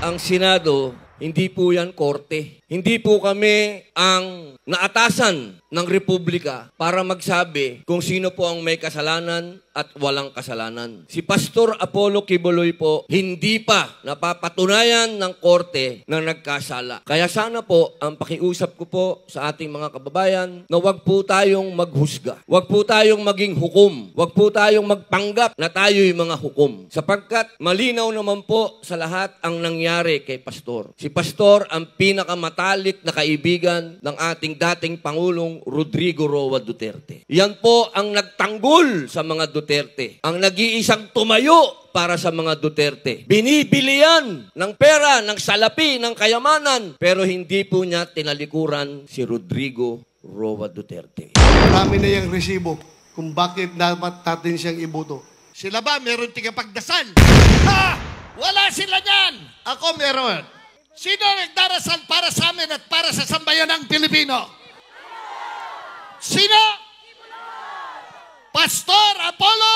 ang Senado, hindi po yan korte. Hindi po kami ang naatasan ng Republika para magsabi kung sino po ang may kasalanan at walang kasalanan. Si Pastor Apollo Quiboloy po, hindi pa napapatunayan ng korte na nagkasala. Kaya sana po, ang pakiusap ko po sa ating mga kababayan na wag po tayong maghusga. Wag po tayong maging hukom. Wag po tayong magpanggap na tayo'y mga hukom. Sapagkat malinaw naman po sa lahat ang nangyari kay Pastor. Si Pastor ang pinakamatalik na kaibigan ng ating dating Pangulong Rodrigo Roa Duterte. Yan po ang nagtanggol sa mga Duterte. Ang nag-iisang tumayo para sa mga Duterte. Binibili yan ng pera, ng salapi, ng kayamanan. Pero hindi po niya tinalikuran si Rodrigo Roa Duterte. Marami na yung resibo kung bakit dapat natin siyang iboto. Sila ba meron tigapagdasal? Ha! Wala sila niyan! Ako meron. Sino nagdarasal para sa amin at para sa sambayan ng Pilipino? Sino? Pastor Apollo?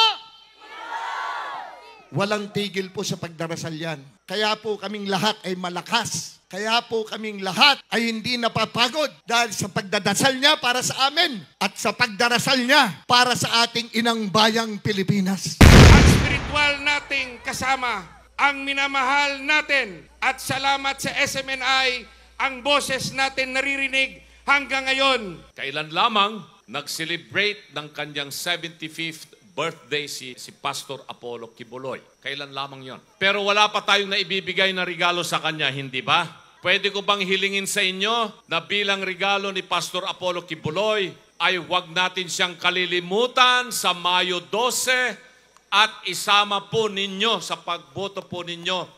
Walang tigil po sa pagdarasal yan. Kaya po kaming lahat ay malakas. Kaya po kaming lahat ay hindi napapagod dahil sa pagdadasal niya para sa amin at sa pagdarasal niya para sa ating inang bayang Pilipinas. Ang spiritual nating kasama, ang minamahal natin at salamat sa SMNI, ang boses natin naririnig hanggang ngayon. Kailan lamang nag-celebrate ng kanyang 75th birthday si Pastor Apollo Quiboloy. Kailan lamang yon. Pero wala pa tayong naibibigay na regalo sa kanya, hindi ba? Pwede ko bang hilingin sa inyo na bilang regalo ni Pastor Apollo Quiboloy ay huwag natin siyang kalilimutan sa Mayo 12 at isama po ninyo sa pagboto po ninyo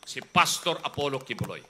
si Pastor Apollo Quiboloy.